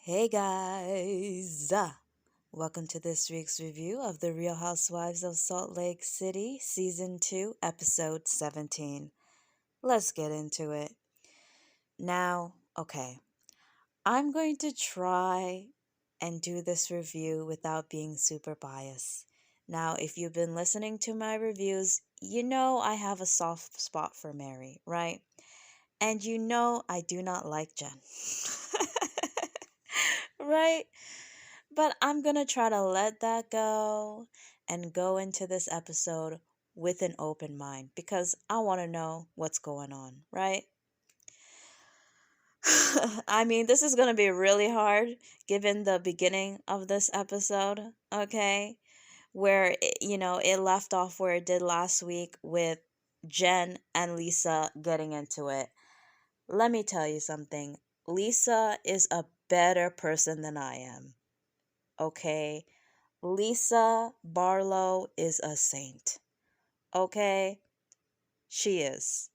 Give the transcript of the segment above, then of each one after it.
Hey guys! Welcome to this week's review of The Real Housewives of Salt Lake City, Season 2, Episode 17. Let's get into it. Now, okay, I'm going to try and do this review without being super biased. Now, if you've been listening to my reviews, you know I have a soft spot for Mary, right? And you know I do not like Jen. Right? But I'm gonna try to let that go and go into this episode with an open mind because I want to know what's going on, right? I mean, this is gonna be really hard given the beginning of this episode, okay? Where it left off where it did last week with Jen and Lisa getting into it. Let me tell you something. Lisa is a better person than I am. Okay? Lisa Barlow is a saint. Okay? She is.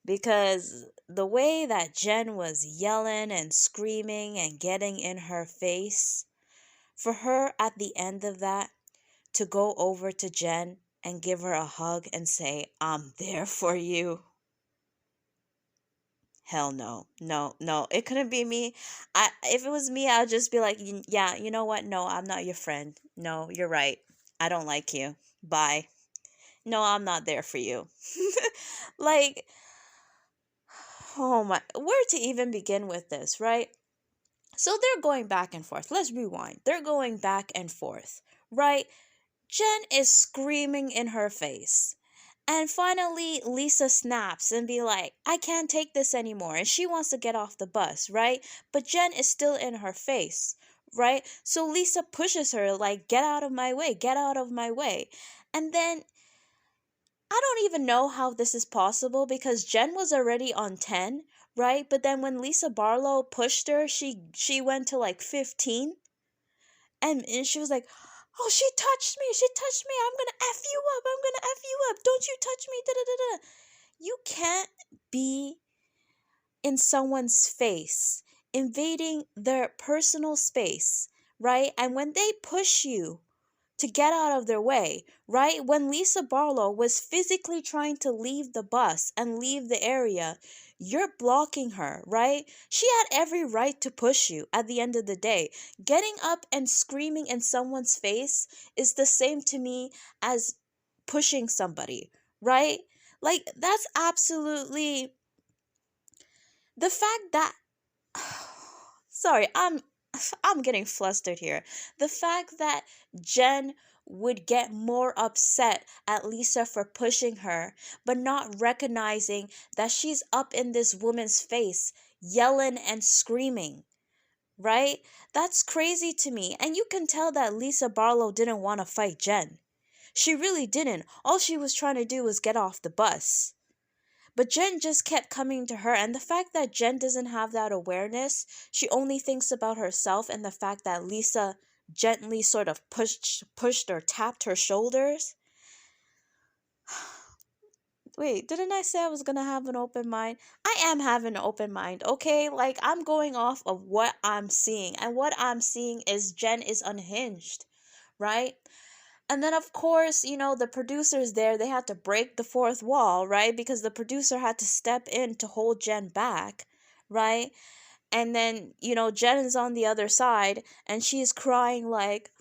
Because the way that Jen was yelling and screaming and getting in her face, for her at the end of that to go over to Jen and give her a hug and say, "I'm there for you." Hell no. No, no. It couldn't be me. If it was me, I'd just be like, "Yeah, you know what? No, I'm not your friend. No, you're right. I don't like you. Bye. No, I'm not there for you." Like, oh my, where to even begin with this, right? So they're going back and forth. Let's rewind. They're going back and forth, right? Jen is screaming in her face. And finally, Lisa snaps and be like, "I can't take this anymore." And she wants to get off the bus, right? But Jen is still in her face, right? So Lisa pushes her like, "Get out of my way, get out of my way." And then I don't even know how this is possible because Jen was already on 10, right? But then when Lisa Barlow pushed her, she went to like 15. And she was like, "Oh, she touched me. She touched me. I'm going to F you up. I'm going to F you up. Don't you touch me." Da, da, da, da. You can't be in someone's face, invading their personal space, right? And when they push you to get out of their way, right? When Lisa Barlow was physically trying to leave the bus and leave the area, you're blocking her, right? She had every right to push you at the end of the day. Getting up and screaming in someone's face is the same to me as pushing somebody, right? Like, that's absolutely the fact that sorry, I'm getting flustered here. The fact that Jen would get more upset at Lisa for pushing her, but not recognizing that she's up in this woman's face, yelling and screaming, right? That's crazy to me. And you can tell that Lisa Barlow didn't want to fight Jen. She really didn't. All she was trying to do was get off the bus. But Jen just kept coming to her, and the fact that Jen doesn't have that awareness, she only thinks about herself, and the fact that Lisa gently sort of pushed or tapped her shoulders. Wait, didn't I say I was gonna have an open mind? I am having an open mind, okay? Like, I'm going off of what I'm seeing, and what I'm seeing is Jen is unhinged, right? And then, of course, the producers there, they had to break the fourth wall, right? Because the producer had to step in to hold Jen back, right? And then, Jen is on the other side and she's crying like,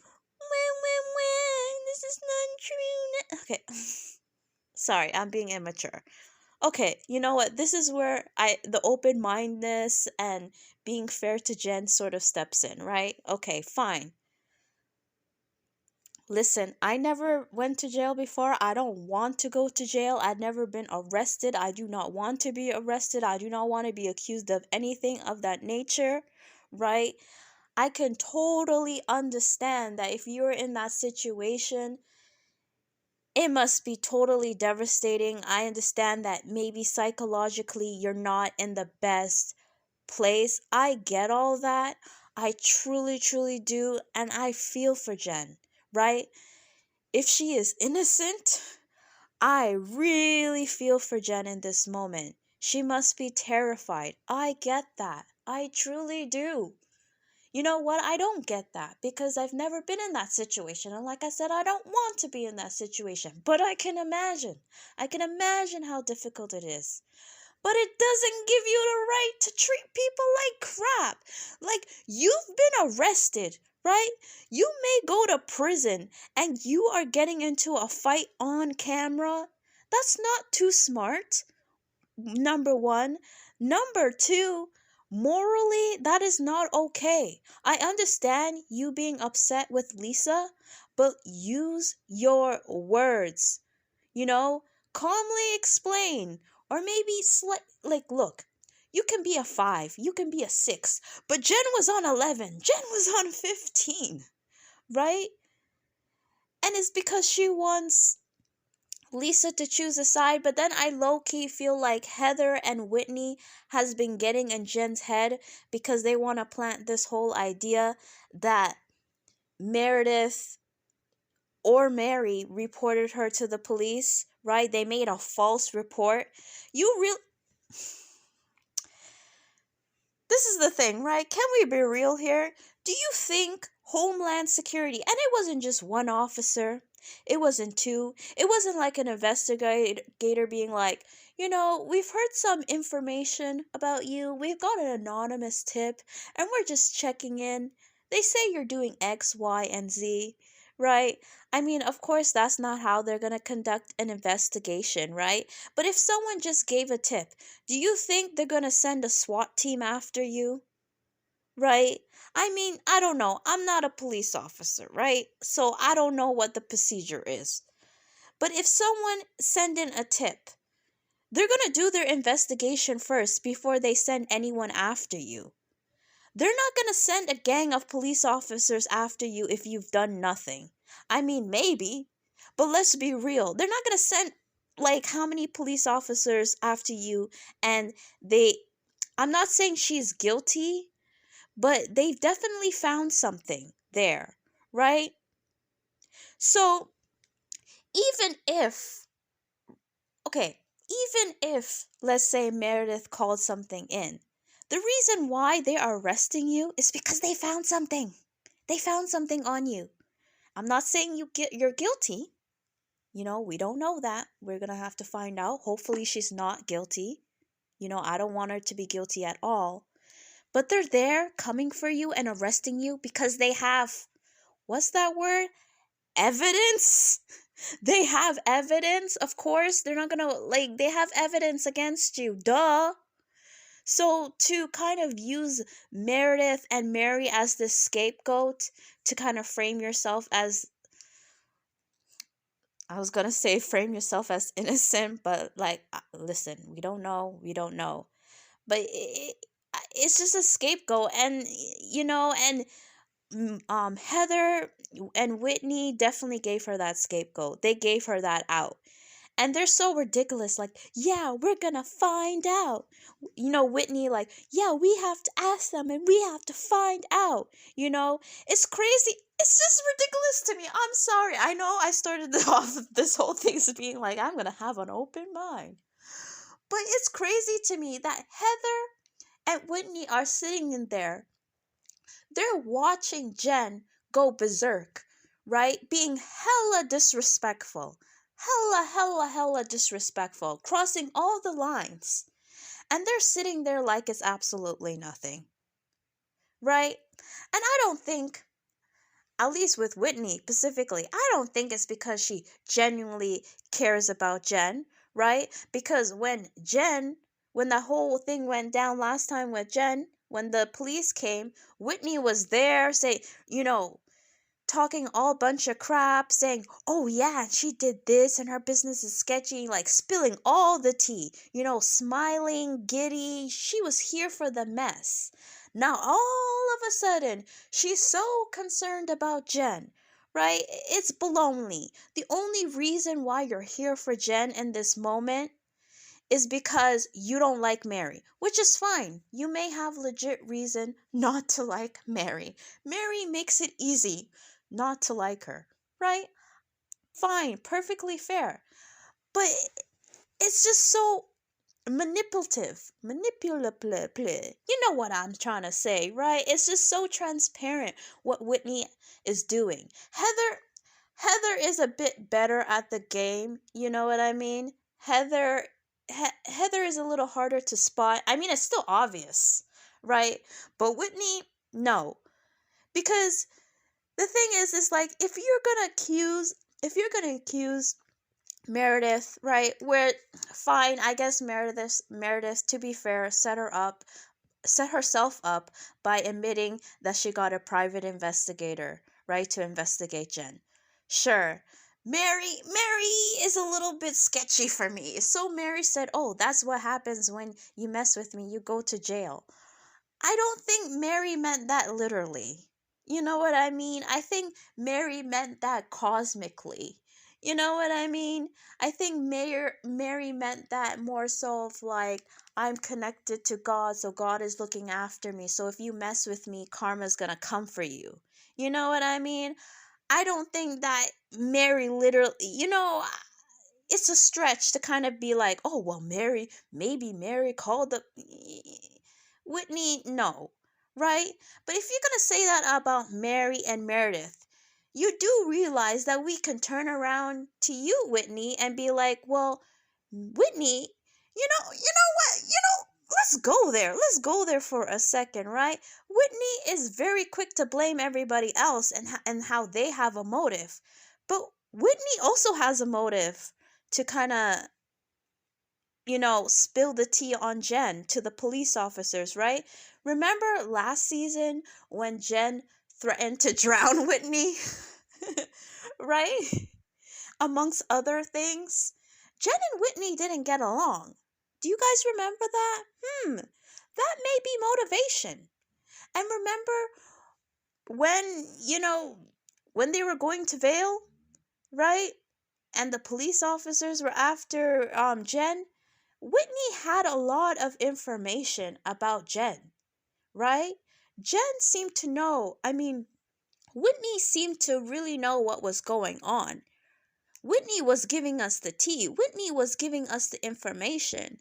this is not true. Okay. Sorry, I'm being immature. Okay, you know what? This is where the open-mindedness and being fair to Jen sort of steps in, right? Okay, fine. Listen, I never went to jail before. I don't want to go to jail. I've never been arrested. I do not want to be arrested. I do not want to be accused of anything of that nature, right? I can totally understand that if you're in that situation, it must be totally devastating. I understand that maybe psychologically you're not in the best place. I get all that. I truly, truly do. And I feel for Jen, right? if she is innocent, I really feel for Jen in this moment. She must be terrified. I get that. I truly do. You know what? I don't get that because I've never been in that situation. And like I said, I don't want to be in that situation. But I can imagine. I can imagine how difficult it is. But it doesn't give you the right to treat people like crap. Like, you've been arrested, right? You may go to prison and you are getting into a fight on camera. That's not too smart. Number one. Number two, morally, that is not okay. I understand you being upset with Lisa, but use your words. You know, calmly explain. Or maybe, like, look, you can be a 5, you can be a 6, but Jen was on 11, Jen was on 15, right? And it's because she wants Lisa to choose a side, but then I low-key feel like Heather and Whitney has been getting in Jen's head because they want to plant this whole idea that Meredith or Mary reported her to the police, right? They made a false report. This is the thing, right? Can we be real here? Do you think Homeland Security, and it wasn't just one officer, it wasn't two, it wasn't like an investigator being like, we've heard some information about you, we've got an anonymous tip, and we're just checking in. They say you're doing X, Y, and Z, right? I mean, of course, that's not how they're going to conduct an investigation, right? But if someone just gave a tip, do you think they're going to send a SWAT team after you? Right? I mean, I don't know. I'm not a police officer, right? So I don't know what the procedure is. But if someone send in a tip, they're going to do their investigation first before they send anyone after you. They're not going to send a gang of police officers after you if you've done nothing. I mean, maybe, but let's be real. They're not going to send, like, how many police officers after you, and I'm not saying she's guilty, but they've definitely found something there, right? So, even if, let's say Meredith called something in, the reason why they are arresting you is because they found something. They found something on you. I'm not saying you're guilty. We don't know that. We're going to have to find out. Hopefully she's not guilty. I don't want her to be guilty at all. But they're there coming for you and arresting you because they have, what's that word? Evidence? They have evidence. Of course, they're not going to, they have evidence against you. Duh. So to kind of use Meredith and Mary as the scapegoat to kind of frame yourself as, I was going to say frame yourself as innocent, but listen, we don't know. But it's just a scapegoat, and Heather and Whitney definitely gave her that scapegoat. They gave her that out. And they're so ridiculous, like, yeah, we're gonna find out. Whitney, like, yeah, we have to ask them and we have to find out. It's crazy. It's just ridiculous to me. I'm sorry. I know I started off this whole thing as being like, I'm gonna have an open mind. But it's crazy to me that Heather and Whitney are sitting in there. They're watching Jen go berserk, right? Being hella disrespectful. Hella disrespectful, crossing all the lines. And they're sitting there like it's absolutely nothing. Right? And I don't think, at least with Whitney specifically, I don't think it's because she genuinely cares about Jen, right? Because when the whole thing went down last time with Jen, when the police came, Whitney was there saying, talking all bunch of crap, saying, oh yeah, she did this and her business is sketchy, like spilling all the tea, smiling, giddy. She was here for the mess. Now all of a sudden, she's so concerned about Jen, right? It's baloney. The only reason why you're here for Jen in this moment is because you don't like Mary, which is fine. You may have legit reason not to like Mary. Mary makes it easy not to like her, right? Fine, perfectly fair. But it's just so manipulative. You know what I'm trying to say, right? It's just so transparent what Whitney is doing. Heather is a bit better at the game, you know what I mean? Heather is a little harder to spot. I mean, it's still obvious, right? But Whitney, no. Because the thing is like if you're gonna accuse Meredith, right? Where fine, I guess Meredith, to be fair, set herself up by admitting that she got a private investigator, right, to investigate Jen. Sure. Mary is a little bit sketchy for me. So Mary said, "Oh, that's what happens when you mess with me. You go to jail." I don't think Mary meant that literally. You know what I mean? I think Mary meant that cosmically. You know what I mean? I think Mary meant that more so of like, I'm connected to God, so God is looking after me. So if you mess with me, karma's gonna come for you. You know what I mean? I don't think that Mary literally, it's a stretch to kind of be like, oh, well, maybe Mary called the Whitney, no, right? But if you're going to say that about Mary and Meredith, you do realize that we can turn around to you, Whitney, and be like, well, Whitney, what? Let's go there. Let's go there for a second, right? Whitney is very quick to blame everybody else and how they have a motive. But Whitney also has a motive to kind of, spill the tea on Jen to the police officers, right? Remember last season when Jen threatened to drown Whitney? Right? Amongst other things, Jen and Whitney didn't get along. Do you guys remember that? That may be motivation. And remember when, when they were going to Vale, right? And the police officers were after Jen. Whitney had a lot of information about Jen, right? Jen seemed to know, Whitney seemed to really know what was going on. Whitney was giving us the tea. Whitney was giving us the information.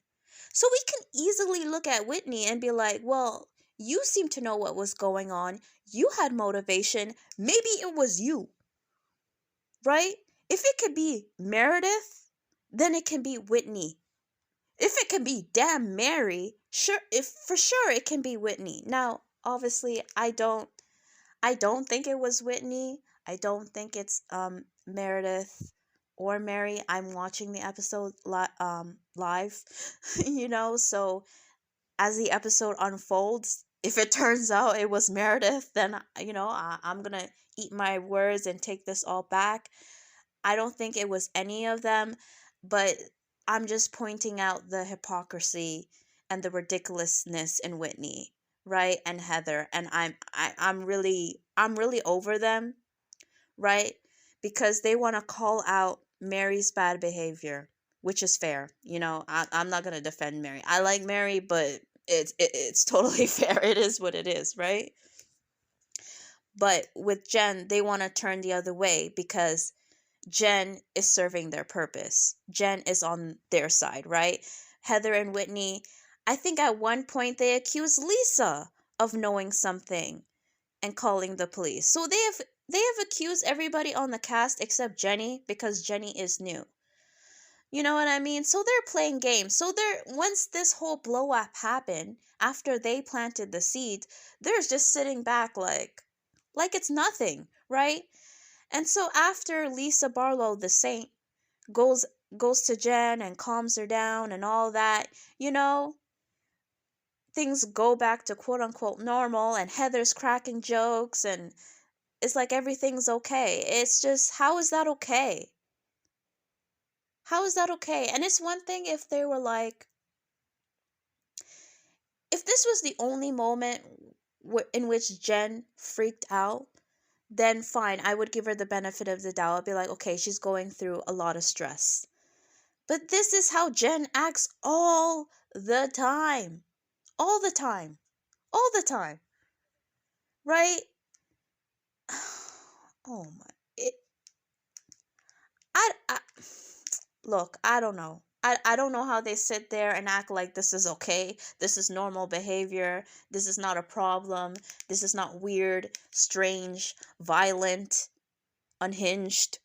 So we can easily look at Whitney and be like, well, you seem to know what was going on. You had motivation. Maybe it was you, right? If it could be Meredith, then it can be Whitney. If it can be damn Mary, for sure it can be Whitney. Now, obviously, I don't think it was Whitney. I don't think it's Meredith or Mary. I'm watching the episode live, so as the episode unfolds, if it turns out it was Meredith, then I'm going to eat my words and take this all back. I don't think it was any of them, but I'm just pointing out the hypocrisy and the ridiculousness in Whitney, right? And Heather, and I'm really over them, right? Because they want to call out Mary's bad behavior, which is fair. I'm not going to defend Mary. I like Mary, but it's totally fair. It is what it is, right? But with Jen, they want to turn the other way because Jen is serving their purpose. Jen is on their side, right? Heather and Whitney, I think at one point they accused Lisa of knowing something and calling the police. So they have accused everybody on the cast except Jenny because Jenny is new. You know what I mean? So they're playing games. So once this whole blow up happened, after they planted the seed, they're just sitting back like it's nothing, right? And so after Lisa Barlow, the saint, goes to Jen and calms her down and all that, things go back to quote unquote normal and Heather's cracking jokes and it's like everything's okay. It's just, how is that okay? How is that okay? And it's one thing if they were like, if this was the only moment in which Jen freaked out, then fine, I would give her the benefit of the doubt. I'd be like, okay, she's going through a lot of stress. But this is how Jen acts all the time. All the time. All the time. Right? Oh my. look, I don't know. I don't know how they sit there and act like this is okay. This is normal behavior. This is not a problem. This is not weird, strange, violent, unhinged.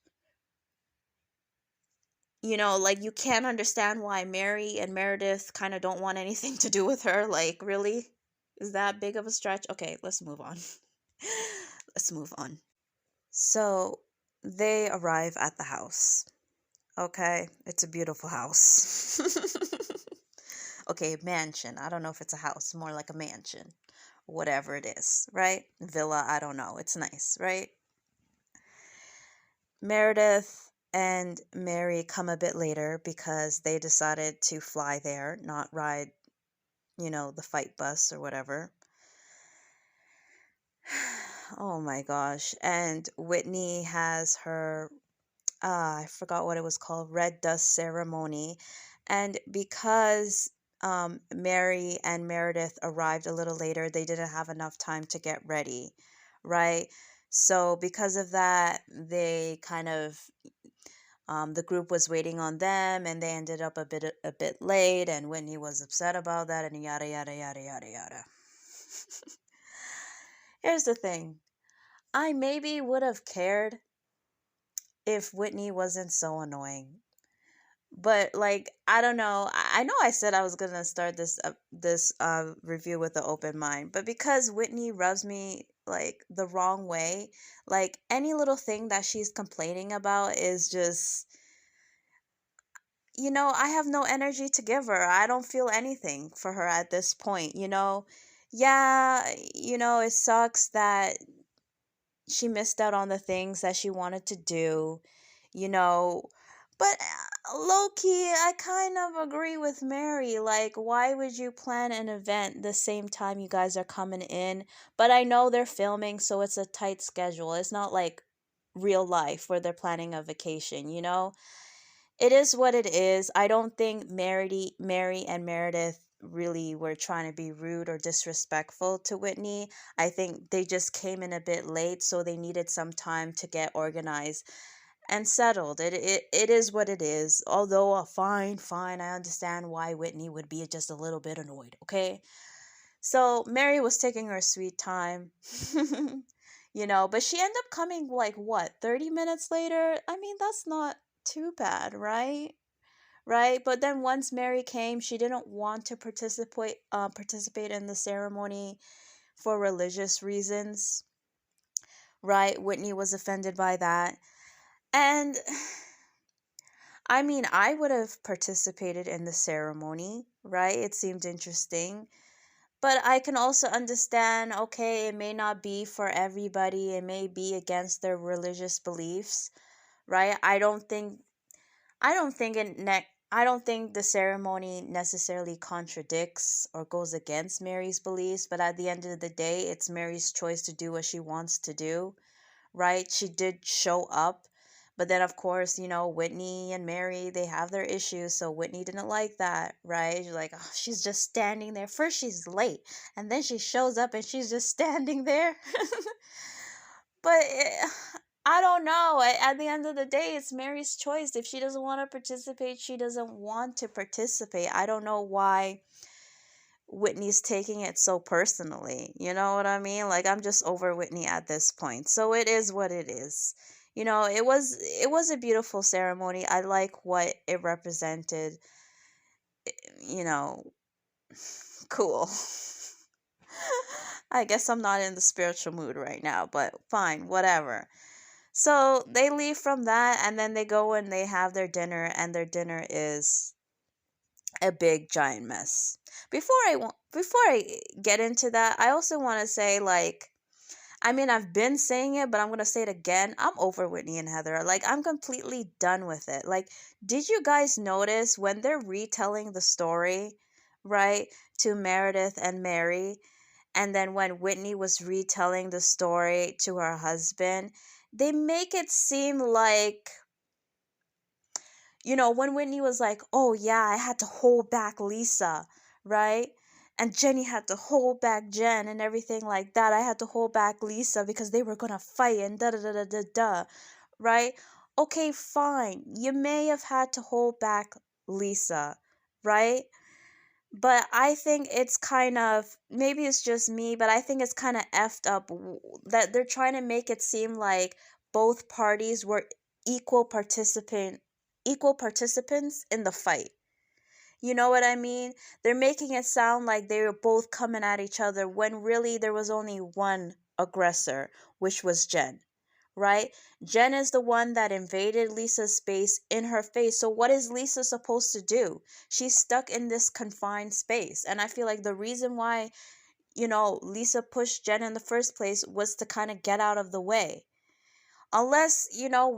Like, you can't understand why Mary and Meredith kind of don't want anything to do with her. Like, really? Is that big of a stretch? Okay, let's move on. Let's move on. So, they arrive at the house. Okay, it's a beautiful house. Okay, mansion. I don't know if it's a house, more like a mansion. Whatever it is, right? Villa, I don't know. It's nice, right? Meredith and Mary come a bit later because they decided to fly there, not ride, the fight bus or whatever. Oh my gosh. And Whitney has her, I forgot what it was called, red dust ceremony. And because Mary and Meredith arrived a little later, they didn't have enough time to get ready, right? So because of that, they kind of the group was waiting on them, and they ended up a bit late, and Whitney was upset about that, and yada yada yada yada yada. Here's the thing. I maybe would have cared if Whitney wasn't so annoying. But like, I don't know. I know I said I was gonna start this review with an open mind, but because Whitney rubs me like the wrong way, like any little thing that she's complaining about is just, I have no energy to give her. I don't feel anything for her at this point. Yeah, it sucks that she missed out on the things that she wanted to do, you know. But low key, I kind of agree with Mary. Like, why would you plan an event the same time you guys are coming in? But I know they're filming, so it's a tight schedule. It's not like real life where they're planning a vacation. It is what it is. I don't think Mary and Meredith really were trying to be rude or disrespectful to Whitney. I think they just came in a bit late, so they needed some time to get organized and settled. It is what it is. Although, fine, I understand why Whitney would be just a little bit annoyed, okay? So Mary was taking her sweet time, but she ended up coming like what, 30 minutes later? I mean, that's not too bad, right? Right? But then once Mary came, she didn't want to participate in the ceremony for religious reasons, right? Whitney was offended by that. And I mean, I would have participated in the ceremony, right? It seemed interesting. But I can also understand, okay, it may not be for everybody. It may be against their religious beliefs, right? I don't think the ceremony necessarily contradicts or goes against Mary's beliefs, but at the end of the day, it's Mary's choice to do what she wants to do, right? She did show up, but then of course, Whitney and Mary, they have their issues, so Whitney didn't like that, right? She's like, oh, she's just standing there. First she's late, and then she shows up and she's just standing there. But I don't know. At the end of the day, it's Mary's choice. If she doesn't want to participate, she doesn't want to participate. I don't know why Whitney's taking it so personally. You know what I mean? Like, I'm just over Whitney at this point. So it is what it is. It was a beautiful ceremony. I like what it represented. You know, cool. I guess I'm not in the spiritual mood right now, but fine, whatever. So they leave from that, and then they go and they have their dinner, and their dinner is a big giant mess. Before I get into that, I also want to say, like, I mean, I've been saying it, but I'm going to say it again. I'm over Whitney and Heather. Like, I'm completely done with it. Like, did you guys notice when they're retelling the story, right, to Meredith and Mary, and then when Whitney was retelling the story to her husband, they make it seem like, when Whitney was like, oh yeah, I had to hold back Lisa, right? And Jenny had to hold back Jen and everything like that. I had to hold back Lisa because they were going to fight and da da da da da da, right? Okay, fine. You may have had to hold back Lisa, right? But I think it's kind of, maybe it's just me, but I think it's kind of effed up that they're trying to make it seem like both parties were equal participants in the fight. You know what I mean? They're making it sound like they were both coming at each other when really there was only one aggressor, which was Jen, right? Jen is the one that invaded Lisa's space in her face. So what is Lisa supposed to do? She's stuck in this confined space. And I feel like the reason why, Lisa pushed Jen in the first place was to kind of get out of the way. Unless,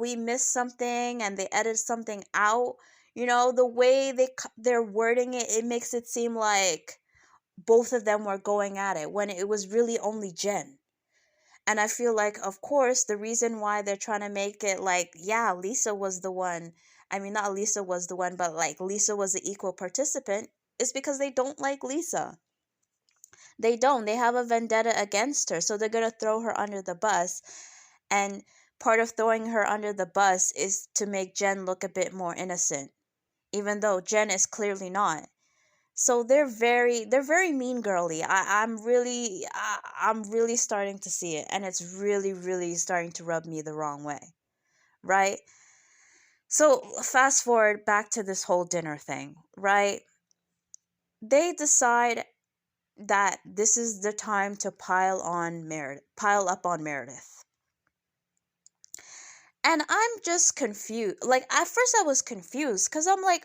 we missed something and they edit something out, the way they're wording it, it makes it seem like both of them were going at it when it was really only Jen. And I feel like, of course, the reason why they're trying to make it like, yeah, Lisa was the one. I mean, not Lisa was the one, but like Lisa was the equal participant is because they don't like Lisa. They don't. They have a vendetta against her. So they're going to throw her under the bus. And part of throwing her under the bus is to make Jen look a bit more innocent, even though Jen is clearly not. So they're very mean girly. I'm really starting to see it, and it's really, really starting to rub me the wrong way, right? So fast forward back to this whole dinner thing, right? They decide that this is the time to pile up on Meredith. And I'm just confused. Like, at first I was confused because I'm like,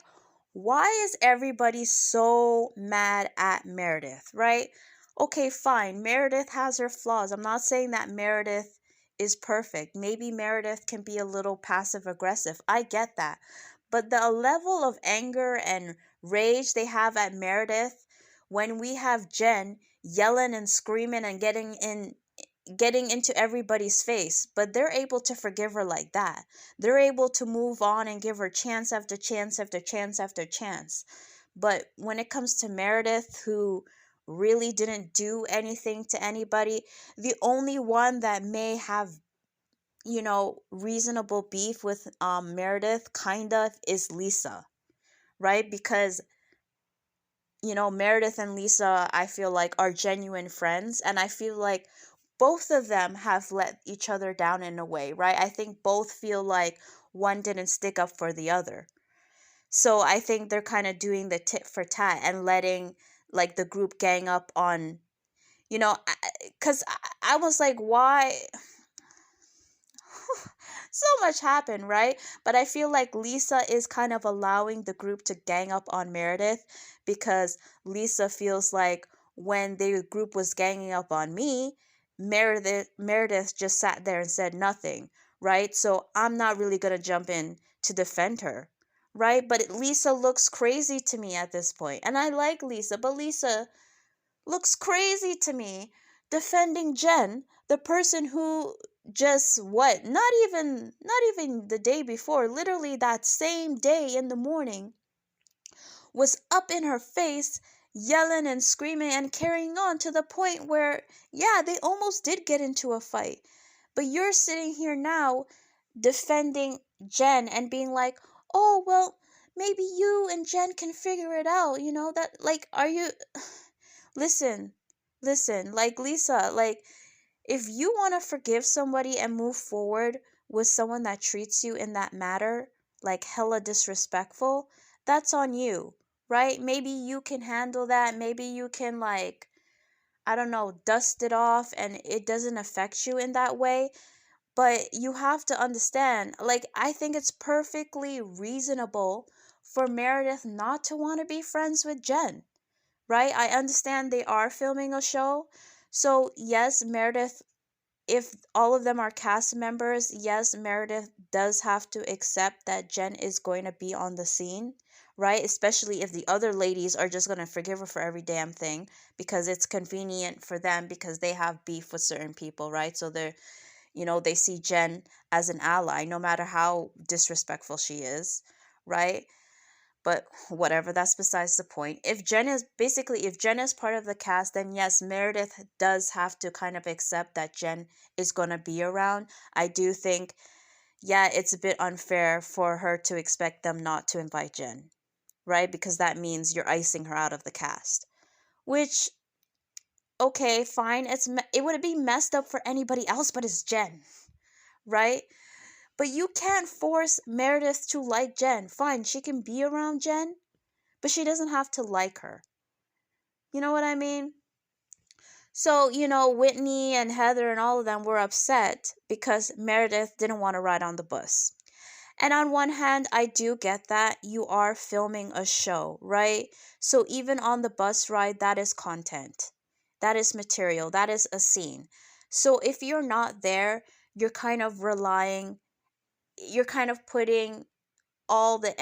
why is everybody so mad at Meredith, right? Okay, fine. Meredith has her flaws. I'm not saying that Meredith is perfect. Maybe Meredith can be a little passive aggressive. I get that. But the level of anger and rage they have at Meredith when we have Jen yelling and screaming and getting into everybody's face, but they're able to forgive her like that. They're able to move on and give her chance after chance after chance after chance. But when it comes to Meredith, who really didn't do anything to anybody, the only one that may have, reasonable beef with Meredith kind of is Lisa, right? Because Meredith and Lisa, I feel like, are genuine friends. And I feel like both of them have let each other down in a way, right? I think both feel like one didn't stick up for the other. So I think they're kind of doing the tit for tat and letting like the group gang up on, because I was like, why? So much happened, right? But I feel like Lisa is kind of allowing the group to gang up on Meredith because Lisa feels like when the group was ganging up on me, Meredith just sat there and said nothing, right? So I'm not really going to jump in to defend her, right? But Lisa looks crazy to me at this point. And I like Lisa, but Lisa looks crazy to me defending Jen, the person who just what not even the day before, literally that same day in the morning, was up in her face yelling and screaming and carrying on to the point where, yeah, they almost did get into a fight. But you're sitting here now defending Jen and being like, oh well, maybe you and Jen can figure it out, that, like, are you listen, like, Lisa, like, if you want to forgive somebody and move forward with someone that treats you in that matter, like hella disrespectful, that's on you, right? Maybe you can handle that. Maybe you can, like, I don't know, dust it off and it doesn't affect you in that way. But you have to understand, like, I think it's perfectly reasonable for Meredith not to want to be friends with Jen, right? I understand they are filming a show. So, yes, Meredith, if all of them are cast members, yes, Meredith does have to accept that Jen is going to be on the scene, right? Especially if the other ladies are just going to forgive her for every damn thing because it's convenient for them because they have beef with certain people, right? So they see Jen as an ally no matter how disrespectful she is, right? But whatever, that's besides the point. If Jen is part of the cast, then yes, Meredith does have to kind of accept that Jen is going to be around. I do think, yeah, it's a bit unfair for her to expect them not to invite Jen, right? Because that means you're icing her out of the cast. Which, okay, fine. It would be messed up for anybody else, but it's Jen, right? But you can't force Meredith to like Jen. Fine, she can be around Jen, but she doesn't have to like her. You know what I mean? So, Whitney and Heather and all of them were upset because Meredith didn't want to ride on the bus. And on one hand, I do get that you are filming a show, right? So even on the bus ride, that is content. That is material. That is a scene. So if you're not there, you're kind of putting all the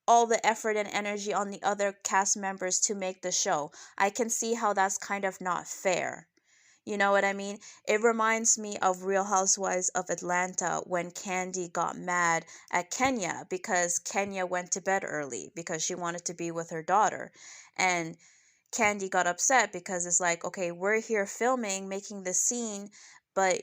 all the effort and energy on the other cast members to make the show. I can see how that's kind of not fair. You know what I mean? It reminds me of Real Housewives of Atlanta when Candy got mad at Kenya because Kenya went to bed early because she wanted to be with her daughter. And Candy got upset because it's like, okay, we're here filming, making the scene, but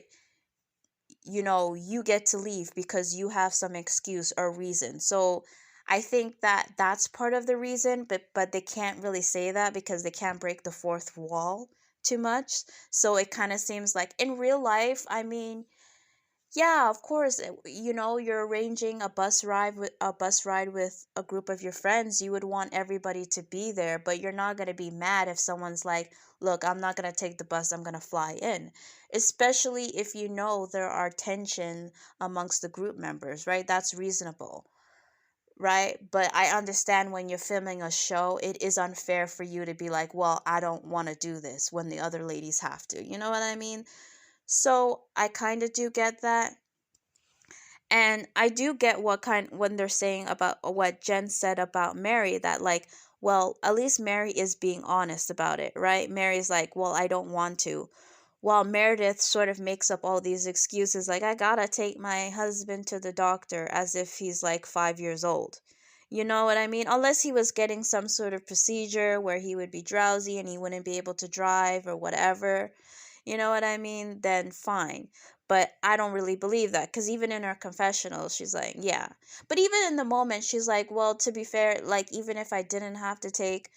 you get to leave because you have some excuse or reason. So I think that that's part of the reason, but they can't really say that because they can't break the fourth wall too much. So it kind of seems like in real life, I mean, yeah, of course, you're arranging a bus ride with a group of your friends. You would want everybody to be there, but you're not going to be mad if someone's like, "Look, I'm not going to take the bus. I'm going to fly in." Especially if there are tension amongst the group members, right? That's reasonable, right? But I understand when you're filming a show, it is unfair for you to be like, "Well, I don't want to do this," when the other ladies have to. You know what I mean? So I kind of do get that. And I do get when they're saying about what Jen said about Mary, that like, well, at least Mary is being honest about it, right? Mary's like, well, I don't want to. While Meredith sort of makes up all these excuses, like, I gotta take my husband to the doctor, as if he's like 5 years old. You know what I mean? Unless he was getting some sort of procedure where he would be drowsy and he wouldn't be able to drive or whatever. You know what I mean? Then fine. But I don't really believe that because even in her confessional, she's like, yeah. But even in the moment, she's like, well, to be fair, like, even if I didn't have to take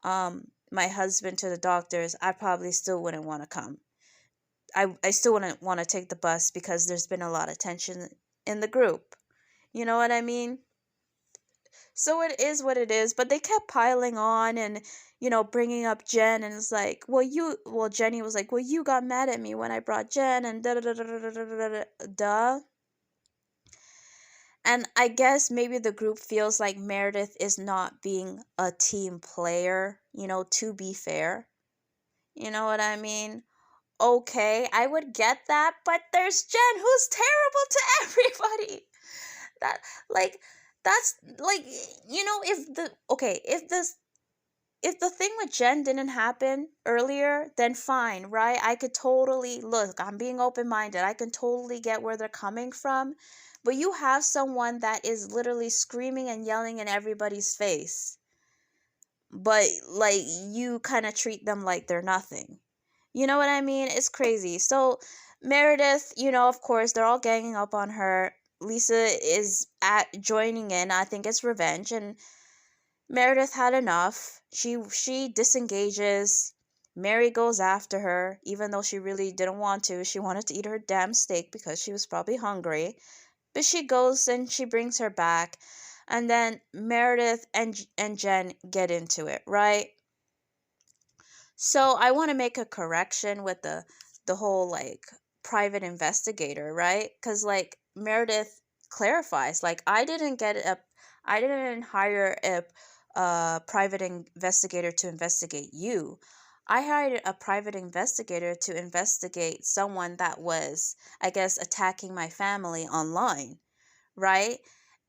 my husband to the doctors, I probably still wouldn't want to come. I still wouldn't want to take the bus because there's been a lot of tension in the group. You know what I mean? So it is what it is, but they kept piling on and, bringing up Jen, and it's like, Jenny was like, well, you got mad at me when I brought Jen, and da da da da da da da da da. And I guess maybe the group feels like Meredith is not being a team player, to be fair. You know what I mean? Okay, I would get that, but there's Jen who's terrible to everybody. That, like, that's like, if the thing with Jen didn't happen earlier, then fine, right? I could totally look, I'm being open-minded. I can totally get where they're coming from. But you have someone that is literally screaming and yelling in everybody's face. But like you kind of treat them like they're nothing. You know what I mean? It's crazy. So Meredith, of course, they're all ganging up on her. Lisa is joining in. I think it's revenge, and Meredith had enough. She disengages. Mary goes after her, even though she really didn't want to. She wanted to eat her damn steak because she was probably hungry. But she goes and she brings her back. And then Meredith and Jen get into it, right? So I want to make a correction with the whole like private investigator, right? Because like Meredith clarifies, like I didn't hire a private investigator to investigate you. I hired a private investigator to investigate someone that was, I guess, attacking my family online, right?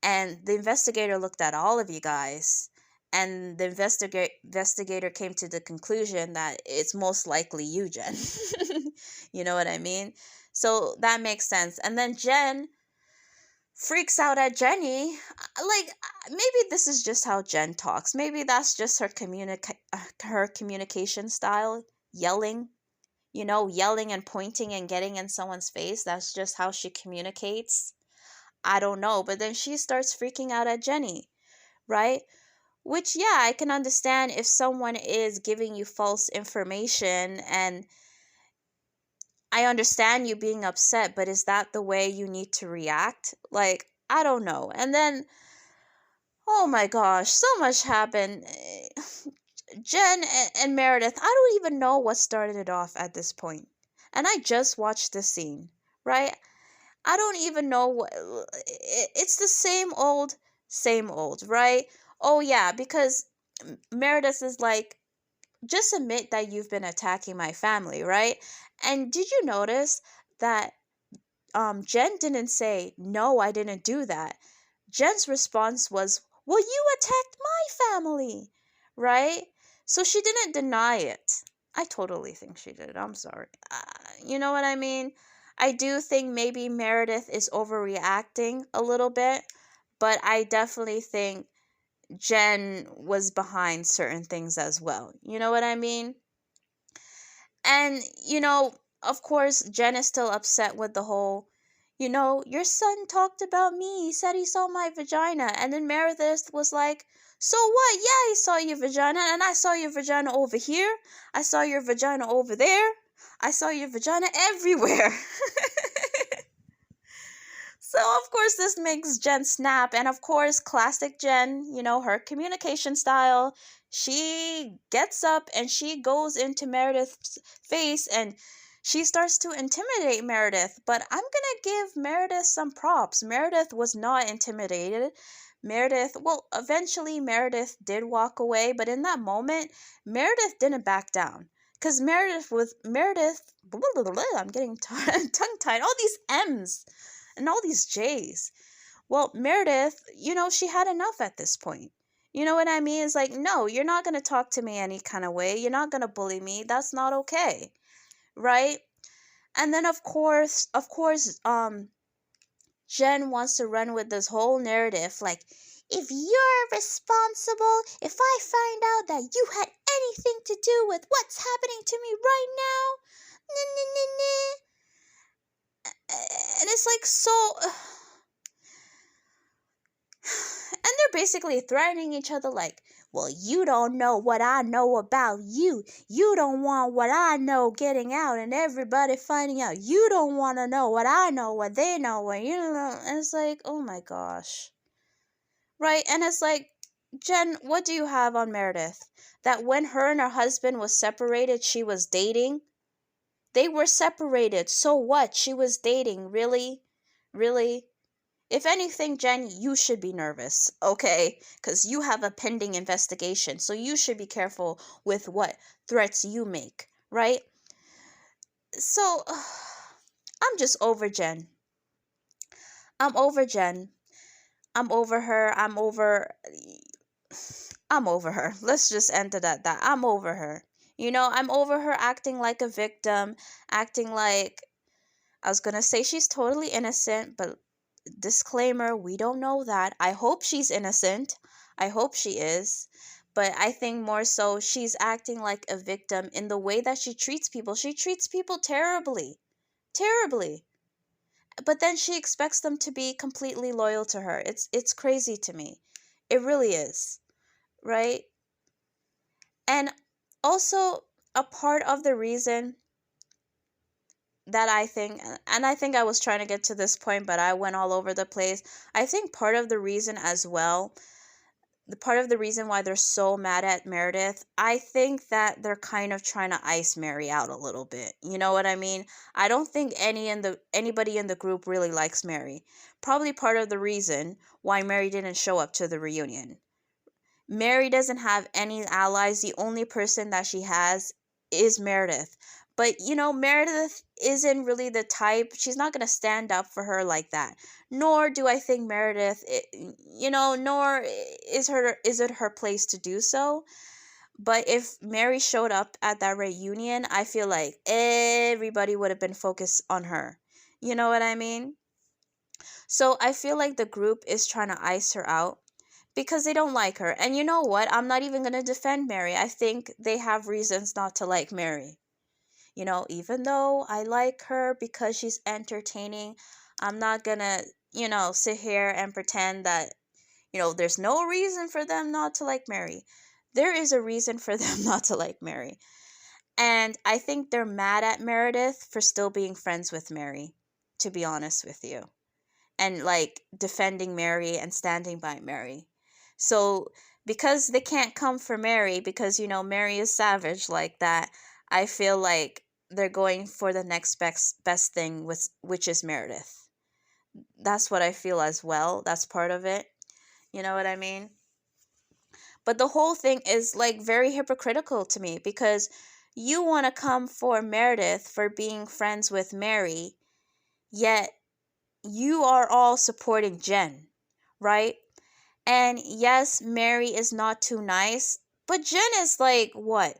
And the investigator looked at all of you guys, and the investigator came to the conclusion that it's most likely you, Jen. You know what I mean? So that makes sense. And then Jen freaks out at Jenny. Like, maybe this is just how Jen talks. Maybe that's just her communication style, yelling. Yelling and pointing and getting in someone's face. That's just how she communicates. I don't know. But then she starts freaking out at Jenny, right? Which, yeah, I can understand if someone is giving you false information, and I understand you being upset, but is that the way you need to react? Like, I don't know. And then, oh my gosh, so much happened. Jen and Meredith, I don't even know what started it off at this point. And I just watched the scene, right? I don't even know what. It's the same old, right? Oh, yeah, because Meredith is like, just admit that you've been attacking my family, right? And did you notice that Jen didn't say, no, I didn't do that. Jen's response was, well, you attacked my family, right? So she didn't deny it. I totally think she did. I'm sorry. You know what I mean? I do think maybe Meredith is overreacting a little bit, but I definitely think Jen was behind certain things as well. You know what I mean? And, of course, Jen is still upset with the whole, your son talked about me. He said he saw my vagina. And then Meredith was like, so what? Yeah, he saw your vagina. And I saw your vagina over here. I saw your vagina over there. I saw your vagina everywhere. So, of course, this makes Jen snap. And, of course, classic Jen, her communication style. She gets up and she goes into Meredith's face and she starts to intimidate Meredith. But I'm going to give Meredith some props. Meredith was not intimidated. Eventually Meredith did walk away. But in that moment, Meredith didn't back down. Because I'm getting tongue-tied. All these M's. And all these J's. Well, Meredith, she had enough at this point. You know what I mean? It's like, no, you're not going to talk to me any kind of way. You're not going to bully me. That's not okay. Right? And then, of course, Jen wants to run with this whole narrative. Like, if you're responsible, if I find out that you had anything to do with what's happening to me right now, and it's like, so, and they're basically threatening each other like, well, you don't know what I know about you. You don't want what I know getting out and everybody finding out. You don't want to know what I know, what they know, what you know. And it's like, oh my gosh. Right? And it's like, Jen, what do you have on Meredith? That when her and her husband was separated, she was dating? They were separated. So what? She was dating. Really? Really? If anything, Jen, you should be nervous, okay? Because you have a pending investigation. So you should be careful with what threats you make, right? So, I'm just over Jen. I'm over Jen. I'm over her. I'm over her. Let's just end it at that. I'm over her. I'm over her acting like a victim, acting like, I was going to say she's totally innocent, but disclaimer, we don't know that. I hope she's innocent. I hope she is. But I think more so she's acting like a victim in the way that she treats people. She treats people terribly. Terribly. But then she expects them to be completely loyal to her. It's crazy to me. It really is. Right? And also, a part of the reason that I think, and I think I was trying to get to this point, but I went all over the place. I think part of the reason as well, the part of the reason why they're so mad at Meredith, I think that they're kind of trying to ice Mary out a little bit. You know what I mean? I don't think anybody in the group really likes Mary. Probably part of the reason why Mary didn't show up to the reunion. Mary doesn't have any allies. The only person that she has is Meredith. But, Meredith isn't really the type. She's not going to stand up for her like that. Nor do I think Meredith, nor is it her place to do so. But if Mary showed up at that reunion, I feel like everybody would have been focused on her. You know what I mean? So I feel like the group is trying to ice her out because they don't like her. And you know what? I'm not even going to defend Mary. I think they have reasons not to like Mary. Even though I like her because she's entertaining, I'm not gonna, sit here and pretend that, there's no reason for them not to like Mary. There is a reason for them not to like Mary. And I think they're mad at Meredith for still being friends with Mary, to be honest with you. And like defending Mary and standing by Mary. So because they can't come for Mary, because Mary is savage like that, I feel like they're going for the next best thing, which is Meredith. That's what I feel as well. That's part of it. You know what I mean? But the whole thing is like very hypocritical to me, because you want to come for Meredith for being friends with Mary, yet you are all supporting Jen, right? And yes, Mary is not too nice, but Jen is like, what?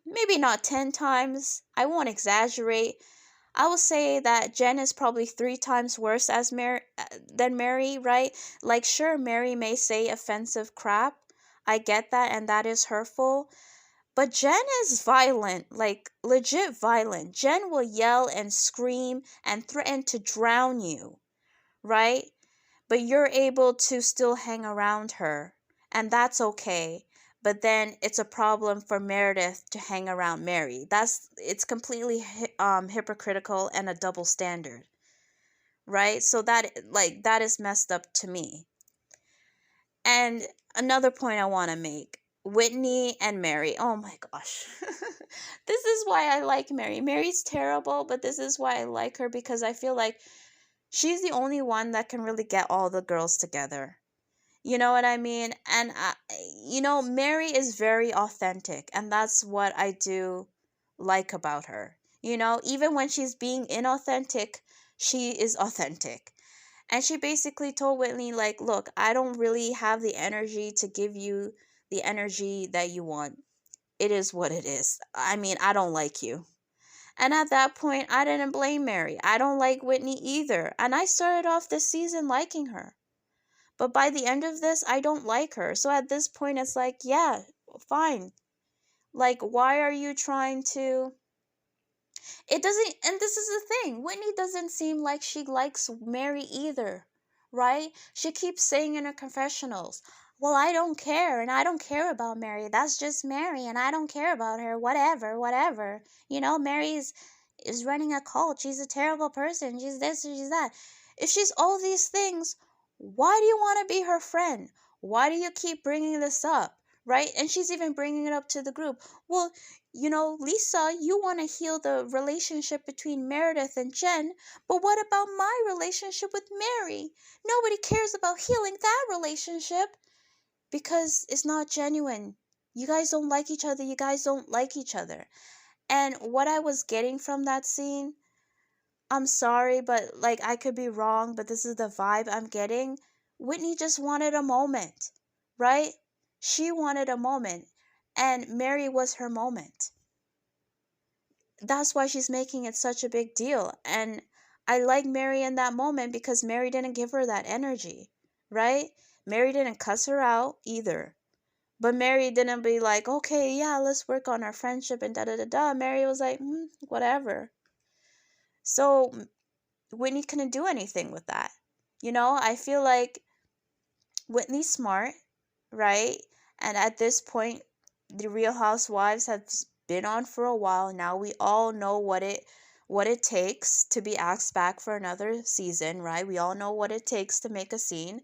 Maybe not 10 times. I won't exaggerate. I will say that Jen is probably 3 times worse than Mary, right? Like, sure, Mary may say offensive crap. I get that, and that is hurtful. But Jen is violent, like legit violent. Jen will yell and scream and threaten to drown you, right? But you're able to still hang around her, and that's okay. But then it's a problem for Meredith to hang around Mary. It's completely hypocritical and a double standard, right? So that is messed up to me. And another point I want to make, Whitney and Mary. Oh my gosh. This is why I like Mary. Mary's terrible, but this is why I like her, because I feel like she's the only one that can really get all the girls together. You know what I mean? And, Mary is very authentic, and that's what I do like about her. Even when she's being inauthentic, she is authentic. And she basically told Whitney, like, look, I don't really have the energy to give you the energy that you want. It is what it is. I mean, I don't like you. And at that point, I didn't blame Mary. I don't like Whitney either. And I started off this season liking her. But by the end of this, I don't like her. So at this point, it's like, yeah, fine. Like, why are you trying to... It doesn't... And this is the thing. Whitney doesn't seem like she likes Mary either, right? She keeps saying in her confessionals, well, I don't care, and I don't care about Mary. That's just Mary, and I don't care about her. Whatever, whatever. Mary is running a cult. She's a terrible person. She's this, she's that. If she's all these things, why do you want to be her friend? Why do you keep bringing this up, right? And she's even bringing it up to the group. Well, Lisa, you want to heal the relationship between Meredith and Jen, but what about my relationship with Mary? Nobody cares about healing that relationship because it's not genuine. You guys don't like each other. You guys don't like each other. And what I was getting from that scene, I'm sorry, but like I could be wrong, but this is the vibe I'm getting. Whitney just wanted a moment, right? She wanted a moment, and Mary was her moment. That's why she's making it such a big deal. And I like Mary in that moment because Mary didn't give her that energy, right? Mary didn't cuss her out either. But Mary didn't be like, okay, yeah, let's work on our friendship and da da da da. Mary was like, whatever. So Whitney couldn't do anything with that. I feel like Whitney's smart, right? And at this point, the Real Housewives have been on for a while now. We all know what it takes to be asked back for another season, right? We all know what it takes to make a scene.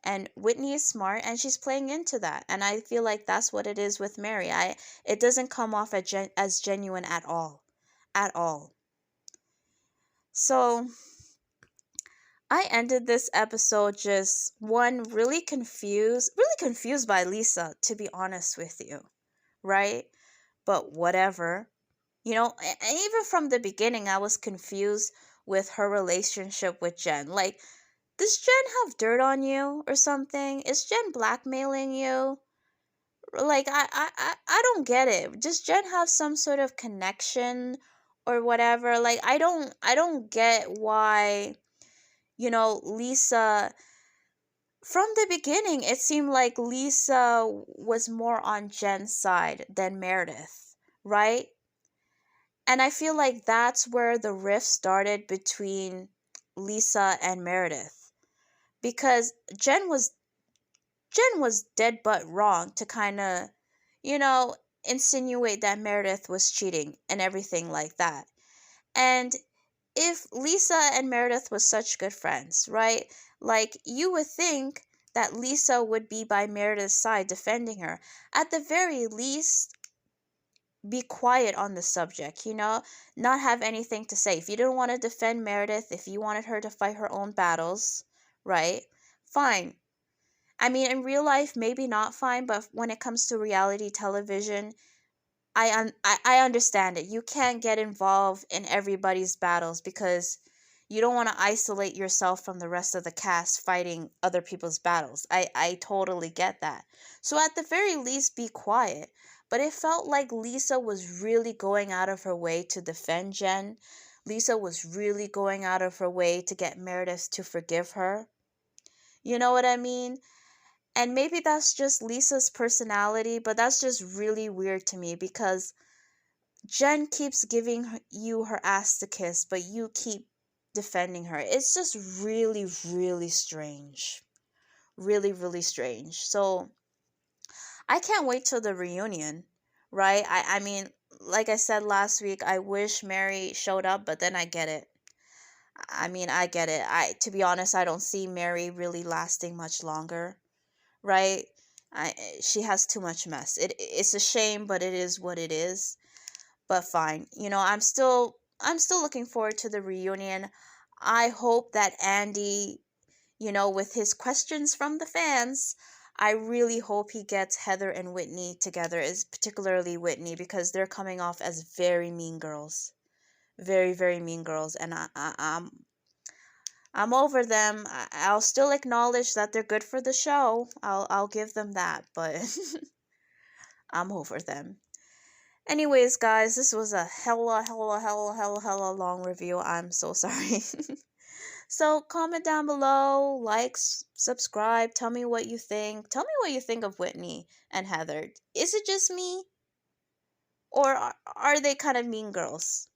And Whitney is smart, and she's playing into that. And I feel like that's what it is with Mary. It doesn't come off as genuine at all. At all. So I ended this episode just really confused by Lisa, to be honest with you, right? But whatever. And even from the beginning, I was confused with her relationship with Jen. Like, does Jen have dirt on you or something? Is Jen blackmailing you? Like, I don't get it. Does Jen have some sort of connection or whatever? Like, I don't get why, Lisa, from the beginning, it seemed like Lisa was more on Jen's side than Meredith, right? And I feel like that's where the rift started between Lisa and Meredith, because Jen was dead but wrong to kind of, you know, insinuate that Meredith was cheating and everything like that. And if Lisa and Meredith was such good friends, right? Like, you would think that Lisa would be by Meredith's side defending her. At the very least, be quiet on the subject, not have anything to say. If you didn't want to defend Meredith, if you wanted her to fight her own battles, right? Fine. I mean, in real life, maybe not fine, but when it comes to reality television, I understand it. You can't get involved in everybody's battles because you don't want to isolate yourself from the rest of the cast fighting other people's battles. I totally get that. So at the very least, be quiet. But it felt like Lisa was really going out of her way to defend Jen. Lisa was really going out of her way to get Meredith to forgive her. You know what I mean? And maybe that's just Lisa's personality, but that's just really weird to me because Jen keeps giving you her ass to kiss, but you keep defending her. It's just really, really strange. Really, really strange. So I can't wait till the reunion, right? I mean, like I said last week, I wish Mary showed up, but then I get it. I mean, I get it. To be honest, I don't see Mary really lasting much longer, right? She has too much mess. It's a shame, but it is what it is. But fine. I'm still looking forward to the reunion. I hope that Andy, with his questions from the fans, I really hope he gets Heather and Whitney together, is particularly Whitney, because they're coming off as very mean girls. Very, very mean girls, and I'm over them. I'll still acknowledge that they're good for the show. I'll give them that, but I'm over them. Anyways, guys, this was a hella long review. I'm so sorry. So comment down below, like, subscribe, tell me what you think. Tell me what you think of Whitney and Heather. Is it just me? Or are they kind of mean girls?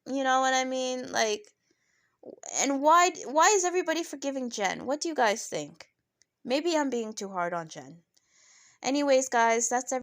You know what I mean? Like, and why is everybody forgiving Jen? What do you guys think? Maybe I'm being too hard on Jen. Anyways, guys, that's everything.